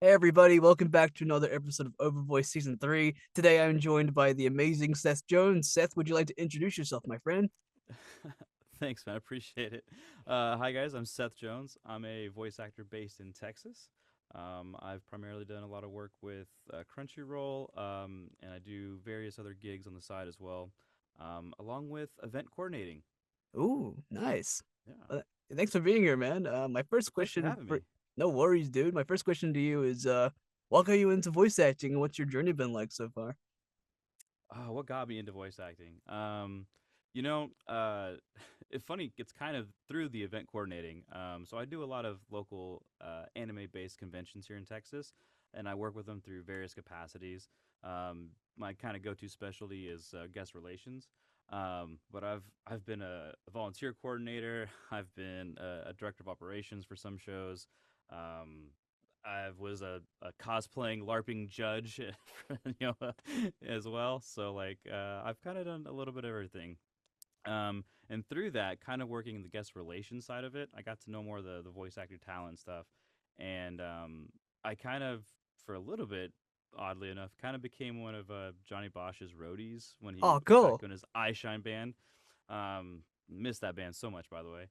Hey everybody, welcome back to another episode of OverVoice Season 3. Today I'm joined by the amazing Seth Jones. Seth, would you like to introduce yourself, my friend? Thanks, man. I appreciate it. Hi, guys. I'm Seth Jones. I'm a voice actor based in Texas. I've primarily done a lot of work with Crunchyroll, and I do various other gigs on the side as well, along with event coordinating. Ooh, nice. Yeah. Uh, Thanks for being here, man. My first Thanks for question having for me. no worries, dude. My first question to you is what got you into voice acting and what's your journey been like so far? What got me into voice acting? You know, uh, it's funny. It's kind of through the event coordinating. So I do a lot of local anime-based conventions here in Texas, and I work with them through various capacities. My kind of go-to specialty is guest relations. But I've been a volunteer coordinator. I've been a director of operations for some shows. Um, I was a cosplaying LARPing judge, as well. So I've kind of done a little bit of everything. And through that, kind of working in the guest relations side of it, I got to know more of the voice actor talent stuff, and I kind of, for a little bit, oddly enough, kind of became one of Johnny Bosch's roadies when he Oh, was back cool. in his Eye Shine band. Missed that band so much, by the way.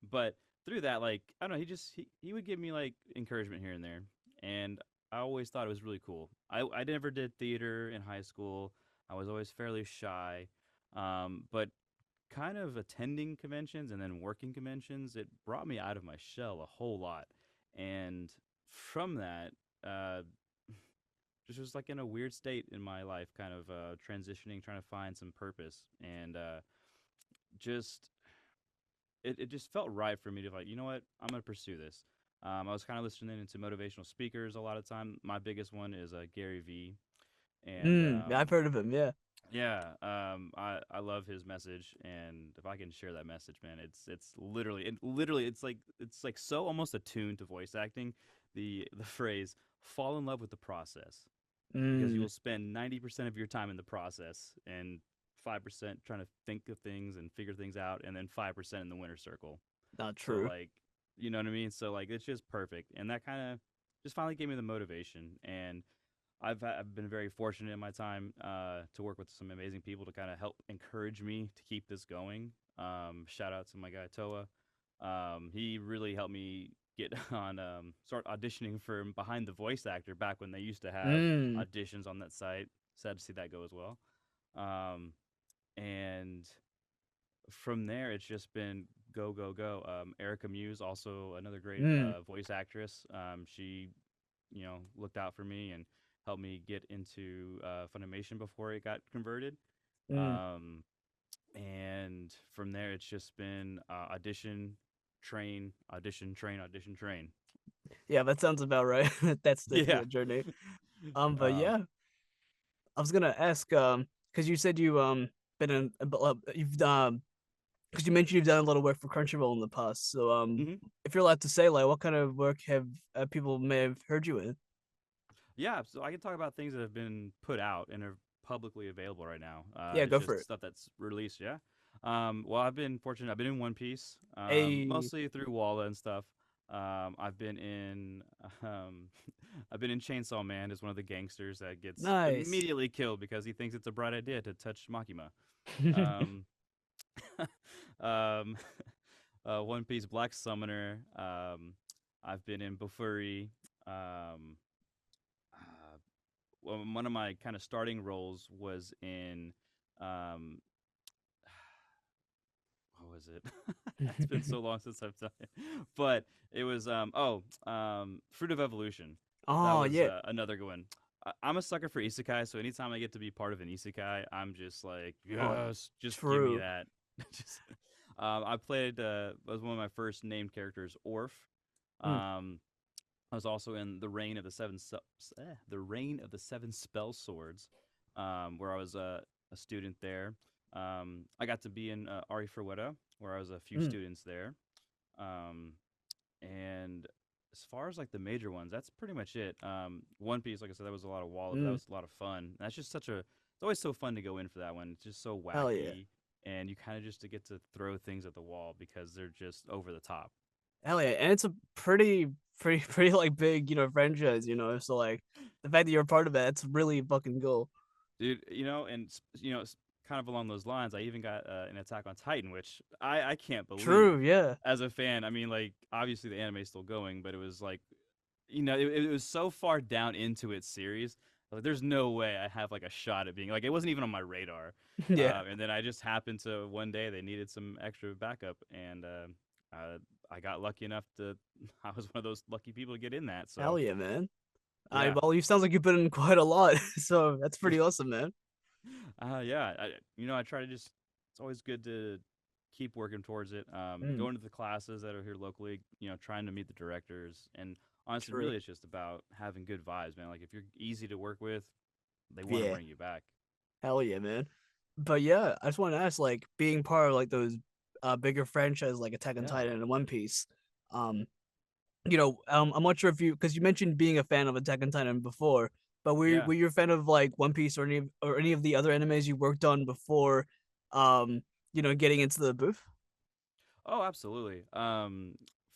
But through that, I don't know, he would give me like encouragement here and there, and I always thought it was really cool. I never did theater in high school. I was always fairly shy, but kind of attending conventions and then working conventions, it brought me out of my shell a whole lot, and from that, uh, just was like in a weird state in my life, kind of transitioning, trying to find some purpose, and just it just felt right for me to like, you know what, I'm gonna pursue this. I was kind of listening into motivational speakers a lot of time. My biggest one is Gary V, and Yeah, I've heard of him, yeah. yeah, I love his message, and if I can share that message, man, it's literally it's like so almost attuned to voice acting. The phrase "fall in love with the process," because you Mm, will spend 90% of your time in the process and 5% trying to think of things and figure things out, and then 5% in the winner circle. not So true. you know what I mean? So it's just perfect, and that kind of just finally gave me the motivation. And I've been very fortunate in my time to work with some amazing people to kind of help encourage me to keep this going. Shout out to my guy Toa. He really helped me get on start auditioning for Behind the Voice Actor back when they used to have Mm, auditions on that site. Sad to see that go as well. Um, and from there, it's just been go go go. Erica Muse, also another great mm, voice actress. She looked out for me and helped me get into Funimation before it got converted. mm. Um, and from there, it's just been audition, train, audition, train, audition, train. Yeah, that sounds about right. That's definitely Yeah. a journey. But um, yeah, I was gonna ask, because you said you been in, you've because you mentioned you've done a little work for Crunchyroll in the past. So mhm. if you're allowed to say, like, what kind of work have people may have heard you in? Yeah, so I can talk about things that have been put out and are publicly available right now. Yeah, It's go for just it. stuff that's released. Yeah. Well, I've been fortunate. I've been in One Piece, Hey, mostly through Walla and stuff. I've been in, um, I've been in Chainsaw Man as one of the gangsters that gets nice. immediately killed because he thinks it's a bright idea to touch Makima. Um, um, One Piece Black Summoner. I've been in Bofuri. Um, uh, One of my kind of starting roles was in um what was it? It's been so long since I've done it, but it was Fruit of Evolution. That Oh was yeah, another good one. I'm a sucker for isekai, so anytime I get to be part of an isekai, I'm just like, oh yes, just give me true. that. Just, I played was one of my first named characters, Orf. Mm, Um, I was also in the Reign of the Seven Spell Swords, where I was a student there. I got to be in Ari Ferwetta, where I was a few mm, students there. Um, and as far as like the major ones, that's pretty much it. One Piece, like I said, that was a lot of Wall, but that mm. was a lot of fun. That's just such a. It's always so fun to go in for that one. It's just so Hell yeah, wacky, and you kind of just to get to throw things at the wall because they're just over the top. Hell yeah, and it's a pretty like big, franchise, So like the fact that you're a part of it, it's really fucking cool. Dude, kind of along those lines, I even got an Attack on Titan, which I can't believe True, yeah. as a fan. I mean, like obviously the anime is still going, but it was like, it was so far down into its series. Like, there's no way I have like a shot at being like it wasn't even on my radar. Yeah. And then I just happened to one day they needed some extra backup, and I got lucky enough to. I was one of those lucky people to get in that. Hell So yeah, man. I yeah. well, you sounds like you put in quite a lot, so that's pretty awesome, man. Yeah, I try to just. It's always good to keep working towards it. Mm, Going to the classes that are here locally. Trying to meet the directors, and honestly, true. really, it's just about having good vibes, man. Like if you're easy to work with, they want to Yeah. bring you back. Hell yeah, man. But yeah, I just want to ask, like, being part of like those bigger franchises like Attack on Yeah, Titan and One Piece, um, I'm not sure if you because you mentioned being a fan of Attack on Titan before, but yeah. were you a fan of like One Piece or any of the other animes you worked on before, um, getting into the booth? Oh, absolutely.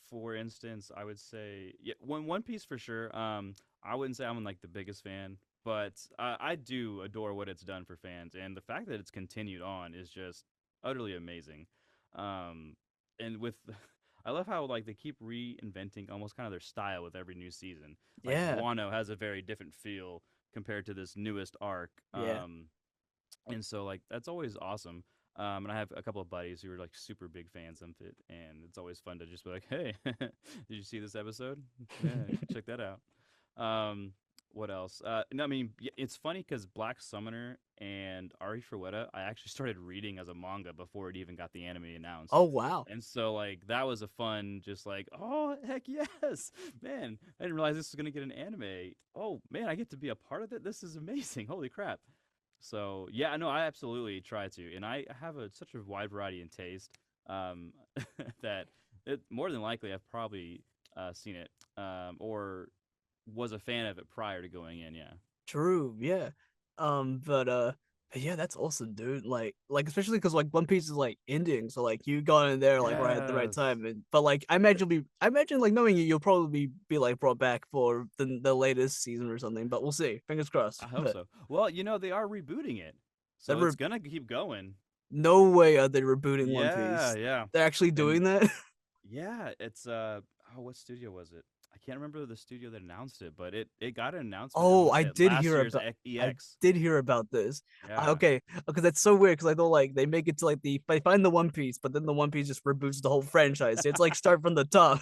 For instance, I would say yeah, One Piece for sure. I wouldn't say I'm like the biggest fan, but I do adore what it's done for fans, and the fact that it's continued on is just utterly amazing. Um, and with I love how like they keep reinventing almost kind of their style with every new season. Like Yeah, Wano has a very different feel compared to this newest arc. yeah, And so like that's always awesome. And I have a couple of buddies who are like super big fans of it, and it's always fun to just be like, "Hey, did you see this episode? Yeah, you should check that out." Um, what else? No, I mean, it's funny because Black Summoner and Ari Frueta, I actually started reading as a manga before it even got the anime announced. oh wow, And so, like, that was a fun, just like, oh, heck yes, man! I didn't realize this was gonna get an anime. Oh man, I get to be a part of it. This is amazing! Holy crap! So yeah, no, I absolutely try to, and I have such a wide variety in taste, um, that it more than likely I've probably seen it, or was a fan of it prior to going in. Yeah. true, yeah. But yeah, that's awesome, dude. Like especially because like One Piece is like ending, so like you got in there like right at the right Yes. time. And but like I imagine like knowing you, you'll probably be like brought back for the latest season or something. But we'll see. Fingers crossed. I hope But so. Well, they are rebooting it, that so it's gonna keep going. no way are they rebooting One Yeah, Piece. yeah, They're actually and doing that. yeah, it's oh, what studio was it? I can't remember the studio that announced it, but it got an announcement. I Oh, want to say at last year's I EX. did hear about this. Yeah. Okay, because that's so weird. Because I thought like they make it to like they find the One Piece, but then the One Piece just reboots the whole franchise. It's like start from the top.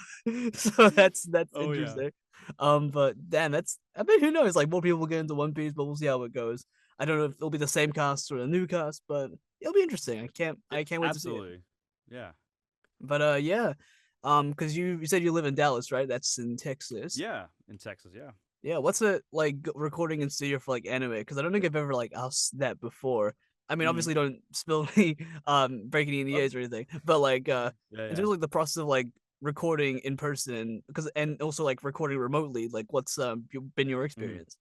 So that's Oh yeah. interesting. But damn, that's I mean who knows? Like more people will get into One Piece, but we'll see how it goes. I don't know if it'll be the same cast or a new cast, but it'll be interesting. Yeah, I can't wait to see it. absolutely. Yeah. But yeah, because you said you live in Dallas, right? That's in Texas. Yeah, in Texas, yeah. Yeah, what's it like recording in studio for like anime? Because I don't think I've ever like asked that before. I mean, Mhm. obviously, don't spill any break any Oh, NDAs or anything, but like yeah, in yeah. terms of like the process of like recording in person, because and also like recording remotely, like what's been your Mhm. experience?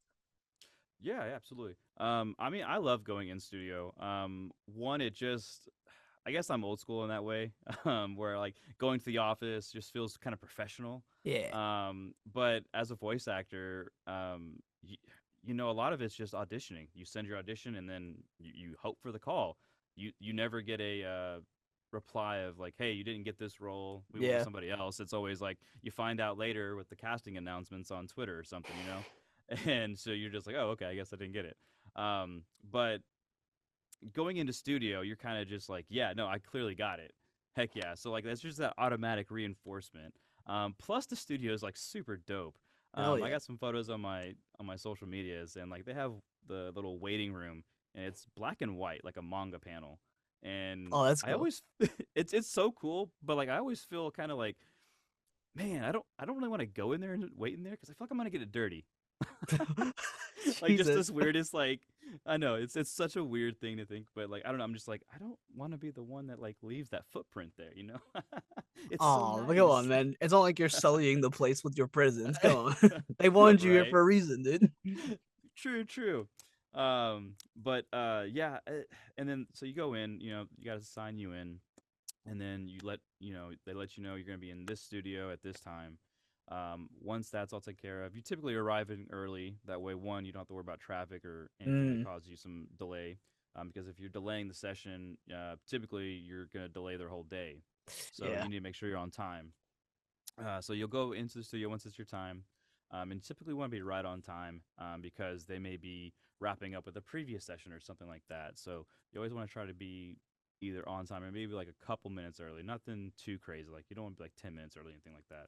Yeah, yeah, absolutely. I mean, I love going in studio. One, it just I guess I'm old school in that way, where like going to the office just feels kind of professional. Yeah, But as a voice actor, a lot of it's just auditioning. You send your audition, and then you hope for the call. You never get a reply of like, "Hey, you didn't get this role. We went with yeah. somebody else." It's always like you find out later with the casting announcements on Twitter or something. And so you're just like, "Oh, okay, I guess I didn't get it." But going into studio, you're kind of just like, yeah, no, I clearly got it. Heck yeah. So like that's just that automatic reinforcement. Plus the studio is like super dope. Hell I yeah. got some photos on my social medias, and like they have the little waiting room, and it's black and white like a manga panel. And Oh, that's I cool. always it's so cool, but like I always feel kind of like, man, I don't really want to go in there and wait in there because I feel like I'm gonna get it dirty. Like just Jesus. this weirdest like I know it's such a weird thing to think, but like I don't know, I'm just like I don't want to be the one that like leaves that footprint there. It's so Oh, come on, nice. man. It's not like you're sullying the place with your presence. Come on. They wanted you here Right. for a reason, dude. True, true. But yeah, and then so you go in, you got to sign you in. and then they let you know you're going to be in this studio at this time. Once that's all taken care of, you typically arrive in early. That way, one, you don't have to worry about traffic or anything that Mm, causes you some delay. Because if you're delaying the session, typically you're going to delay their whole day. So yeah. you need to make sure you're on time. So you'll go into the studio once it's your time, and typically want to be right on time because they may be wrapping up with a previous session or something like that. So you always want to try to be either on time or maybe like a couple minutes early. Nothing too crazy. Like you don't want to be like 10 minutes early, anything like that.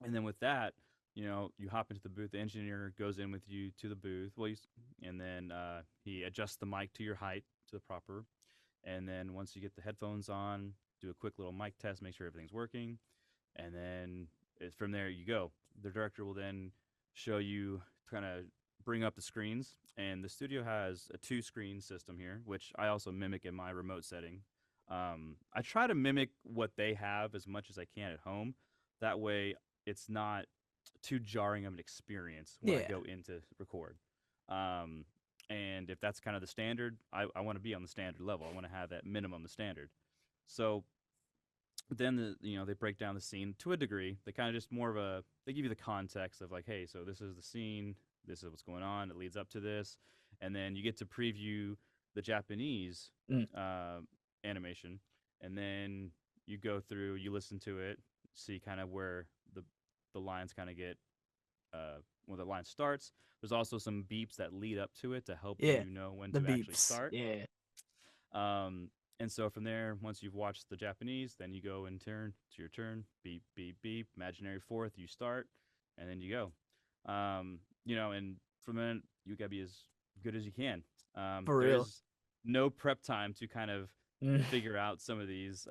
And then with that, you hop into the booth. The engineer goes in with you to the booth. And then he adjusts the mic to your height to the proper. And then once you get the headphones on, do a quick little mic test, make sure everything's working, and then from there you go. The director will then show you, kind of bring up the screens, and the studio has a two-screen system here, which I also mimic in my remote setting. I try to mimic what they have as much as I can at home. That way, it's not too jarring of an experience when I Yeah. go in to record. Um, and if that's kind of the standard, I want to be on the standard level. I want to have that minimum the standard. So then they break down the scene to a degree. They kind of just more of a they give you the context of like, hey, so this is the scene, this is what's going on, it leads up to this, and then you get to preview the Japanese Mm, uh, animation, and then you go through, you listen to it, see kind of where the lines kind of get when the line starts. There's also some beeps that lead up to it to help yeah. you know when The to actually beeps. start. Yeah. Um, and so from there, once you've watched the Japanese, then you go in turn to your turn. Beep, beep, beep. Imaginary fourth, you start, and then you go. And from then you gotta be as good as you can. For There real. is no prep time to kind of Mm, figure out some of these,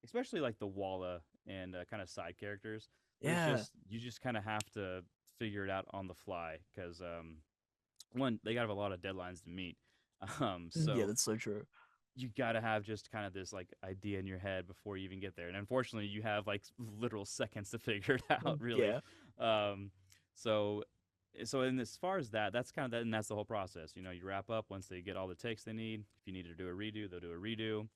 especially like the Walla and kind of side characters. yeah. You just kind of have to figure it out on the fly because one, they got have a lot of deadlines to meet. Yeah, So that's so true. you got to have just kind of this like idea in your head before you even get there. And unfortunately, you have like literal seconds to figure it out, really. Yeah. Um, so, so in as far as that, that's kind of that, and that's the whole process. You wrap up once they get all the takes they need. If you need to do a redo, they'll do a redo.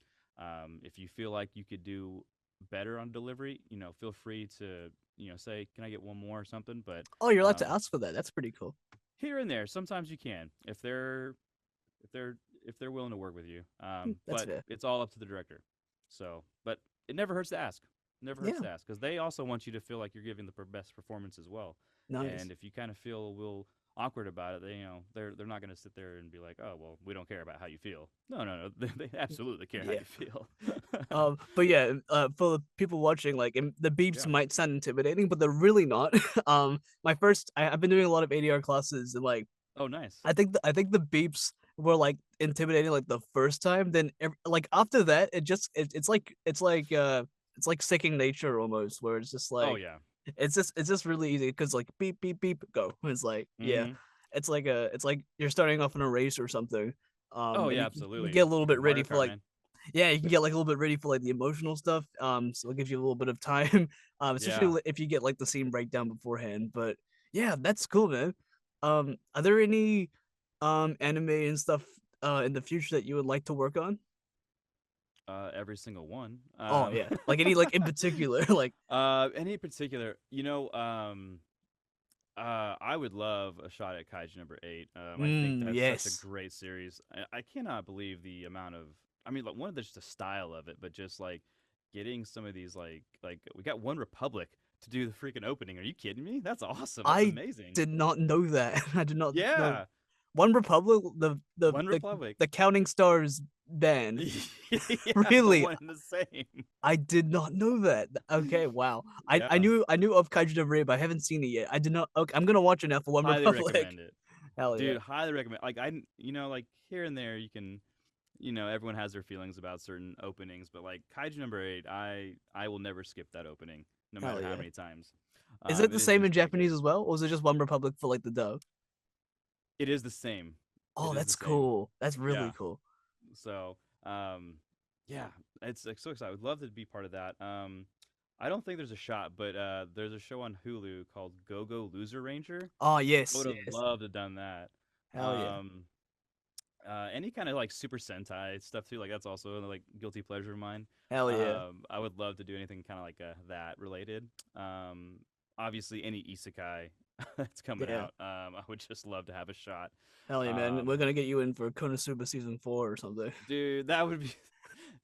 If you feel like you could do better on delivery, feel free to say, "Can I get one more or something?" But Oh, you're allowed to um, ask for that. That's pretty cool. here and there, sometimes you can if they're if they're willing to work with you. That's But fair. it's all up to the director. So, but it never hurts to ask. Never hurts Yeah. to ask because they also want you to feel like you're giving the best performance as well. Nice. And if you kind of feel a little awkward about it, they're not going to sit there and be like, oh well, we don't care about how you feel. No, no, no, they absolutely care how Yeah. you feel. But yeah, for the people watching, like the beeps Yeah. might sound intimidating, but they're really not. I've been doing a lot of ADR classes, and like Oh, nice. I think the beeps were like intimidating like the first time. Then like after that, it's like second nature almost, where it's just Oh like yeah. it's just really easy because like beep beep beep go. It's like yeah, Mm-hmm. it's like you're starting off in a race or something. Oh And yeah, you can absolutely. get a little bit Freaking ready Mario for Kart, like man. yeah, you can get like a little bit ready for like the emotional stuff. So it gives you a little bit of time, Yeah. especially if you get like the scene breakdown beforehand. But yeah, that's cool, man. Are there any anime and stuff in the future that you would like to work on? Every single one. Oh yeah, like any like in particular, like Any particular, I would love a shot at Kaiju number eight. I think that's such a yes, great series. I cannot believe the amount of. I mean, like one of the just the style of it, but just like getting some of these like we got One Republic to do the freaking opening. Are you kidding me? That's awesome. That's I amazing. did not know that. I did not know. Yeah, One Republic, the the One the Republic. the Counting Stars band. Yeah, the Really, one and the same. I did not know that. Okay, wow. I Yeah, knew I knew of Kaiju Debris, but I haven't seen it yet. I did not. Okay, I'm gonna watch it now for One highly Republic. recommend it, Hell yeah. dude. Highly recommend. Like like here and there you can everyone has their feelings about certain openings, but like Kaiju number eight, I will never skip that opening, no Hell matter how yeah. many times. Is it It the is same in just that good. Japanese as well, or is it just One Republic for like the dub? It is the same. Oh, It is the that's same. cool. That's really Yeah. cool. So, yeah, it's like so excited. I would love to be part of that. I don't think there's a shot, but there's a show on Hulu called Go Go Loser Ranger. Oh I yes, would have yes. loved to have done that. Hell yeah. Um, Any kind of like Super Sentai stuff too, like that's also like guilty pleasure of mine. Hell yeah. I would love to do anything kind of like that related. Obviously, any isekai that's coming Yeah. out, I would just love to have a shot. Hell yeah, man. We're Um, gonna get you in for Konosuba season 4 or something. dude, that would be,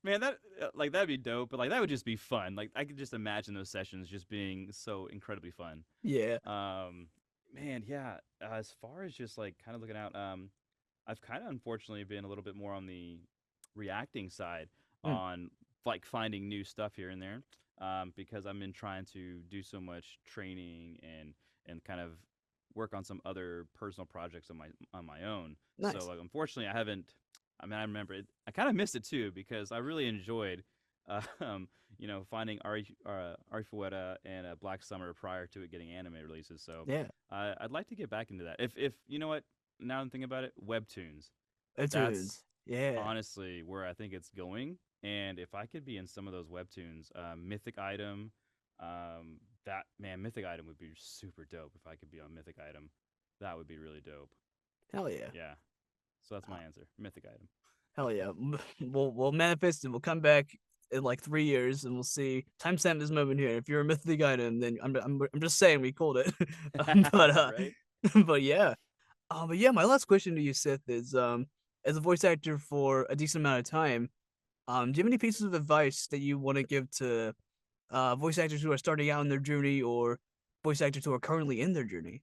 man, that like that'd be dope. But like that would just be fun. Like I could just imagine those sessions just being so incredibly fun. Yeah. Um, man, yeah. As far as just like kind of looking out, I've kind of unfortunately been a little bit more on the reacting side Mm, on like finding new stuff here and there, because I've been trying to do so much training and kind of work on some other personal projects on my own. So nice. like unfortunately I haven't. I mean I remember it. I kind of missed it too because I really enjoyed. Finding Ari Fueta and Black Summer prior to it getting anime releases. So Yeah. I'd like to get back into that. If you know what, now I'm thinking about it, webtoons. iTunes. That's Yeah. honestly where I think it's going. And if I could be in some of those webtoons, Mythic Item, that man, Mythic Item would be super dope. If I could be on Mythic Item, that would be really dope. Hell yeah. Yeah. So that's Uh, my answer, Mythic Item. hell yeah. We'll manifest and we'll come back in like 3 years and we'll see. Timestamp this moment here. If you're a mythic item, then I'm just saying we called it. but Right? but yeah. But yeah, my last question to you, Seth, is as a voice actor for a decent amount of time, do you have any pieces of advice that you want to give to voice actors who are starting out in their journey or voice actors who are currently in their journey?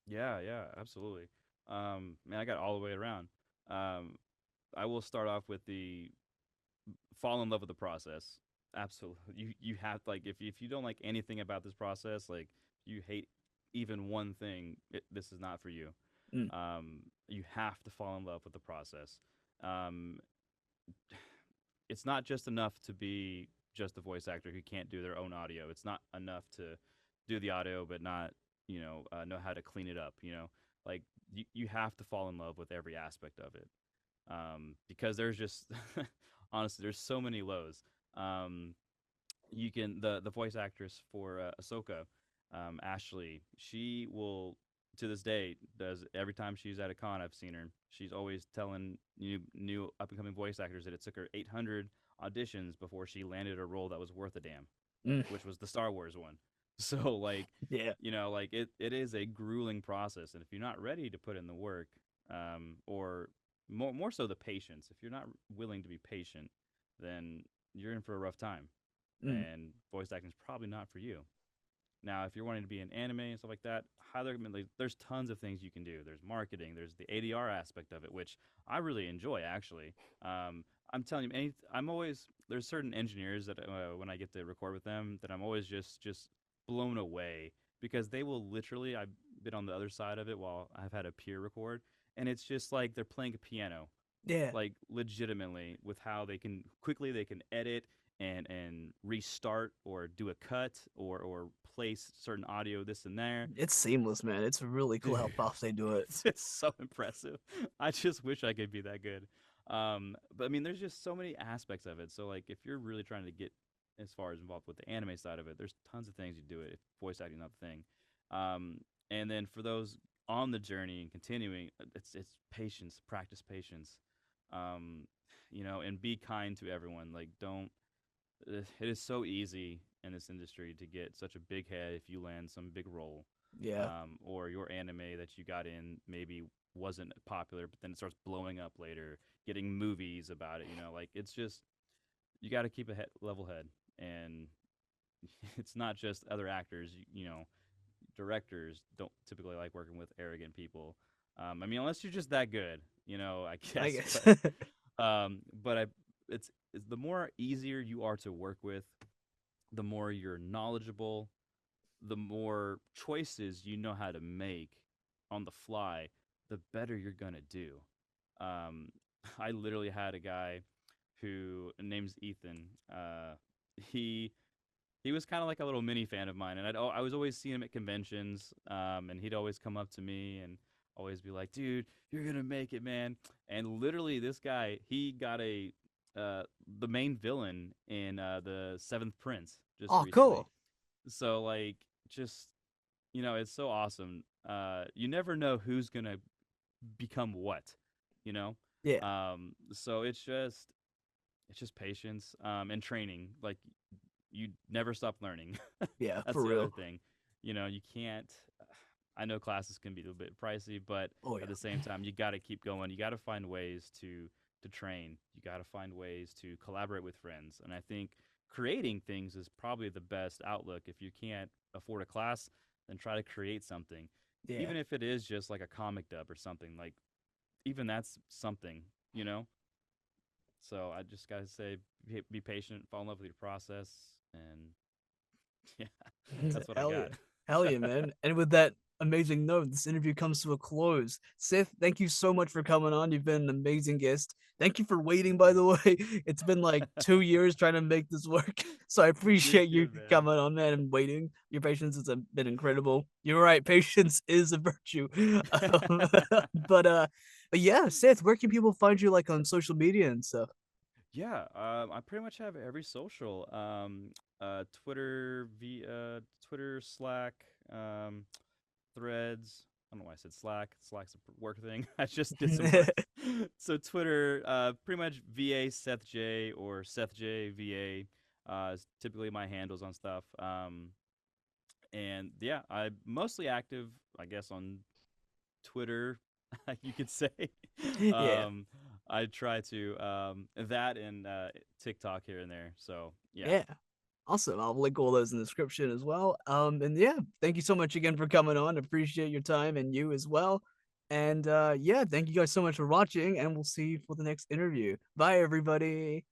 Yeah, yeah, absolutely. Man, I got all the way around. Um, I will start off with the fall in love with the process. Absolutely. You have like if you don't like anything about this process, like you hate even one thing, this is not for you. Mm, You have to fall in love with the process. Um, it's not just enough to be just a voice actor who can't do their own audio. It's not enough to do the audio but not know how to clean it up. Like you have to fall in love with every aspect of it, because there's just honestly there's so many lows. Um, you can the voice actress for Ahsoka, Ashley. She will to this day does every time she's at a con I've seen her. She's always telling new up and coming voice actors that it took her 800 auditions before she landed a role that was worth a damn, mm, which was the Star Wars one. So like, yeah, like it is a grueling process, and if you're not ready to put in the work, or more so the patience, if you're not willing to be patient, then you're in for a rough time, mm, and voice acting is probably not for you. Now, if you're wanting to be in anime and stuff like that, highly recommend. Like, there's tons of things you can do. There's marketing. There's the ADR aspect of it, which I really enjoy actually. I'm telling you, I'm always there's certain engineers that when I get to record with them that I'm always just blown away because they will literally. I've been on the other side of it while I've had a peer record, and it's just like they're playing a piano, yeah. like legitimately with how they can edit and restart or do a cut or place certain audio this and there. It's seamless, man. It's really cool Dude, how fast they do it. it's just so impressive. I just wish I could be that good. But I mean there's just so many aspects of it, so like if you're really trying to get as far as involved with the anime side of it, there's tons of things you do it if voice acting is not the thing. And then for those on the journey and continuing, it's patience, practice patience. um, and be kind to everyone. Like, don't. It is so easy in this industry to get such a big head if you land some big role, Yeah, or your anime that you got in maybe wasn't popular, but then it starts blowing up later, getting movies about it. Like it's just you got to keep a level head, and it's not just other actors. Directors don't typically like working with arrogant people. I mean, unless you're just that good, I I guess. guess. But it's the more easier you are to work with, the more you're knowledgeable, the more choices you know how to make on the fly, the better you're gonna do. Um, I literally had a guy who name's Ethan. He he was kind of like a little mini fan of mine, and I was always seeing him at conventions, and he'd always come up to me and always be like, "Dude, you're gonna make it, man!" And literally, this guy he got the main villain in the Seventh Prince just Oh, recently. cool. So like, just it's so awesome. You never know who's gonna become what, you know. Yeah. So it's just patience and training. Like you never stop learning. Yeah, That's for the other real. thing. You can't. I know classes can be a little bit pricey, but Oh at the yeah. same time, you got to keep going. You got to find ways to train. You got to find ways to collaborate with friends. And I think creating things is probably the best outlook. If you can't afford a class, then try to create something, Yeah. even if it is just like a comic dub or something. Like even that's something, you know. So I just gotta say, be patient, fall in love with your process, and yeah, that's what I Hell yeah. got. Hell yeah, man. And with that amazing note, this interview comes to a close. Seth, thank you so much for coming on. You've been an amazing guest. Thank you for waiting, Thank by you. the way. It's been like 2 years trying to make this work. So I You're appreciate you good, man. coming on, man, and waiting. Your patience has been incredible. You're right, patience is a virtue. Um, but uh but yeah, Seth, where can people find you like on social media and stuff? Yeah, I pretty much have every social. Twitter, Twitter, Slack, Threads. I don't know why I said Slack. Slack's a work thing. I just did some work. So Twitter, pretty much VA Seth J or Seth J VA is typically my handles on stuff. And yeah, I'm mostly active, I guess, on Twitter, you could say. Yeah. um, I try to that and TikTok here and there. So yeah, Yeah. Awesome. I'll link all those in the description as well. And yeah, thank you so much again for coming on. Appreciate your time and you as well. And yeah, thank you guys so much for watching, and we'll see you for the next interview. Bye, everybody.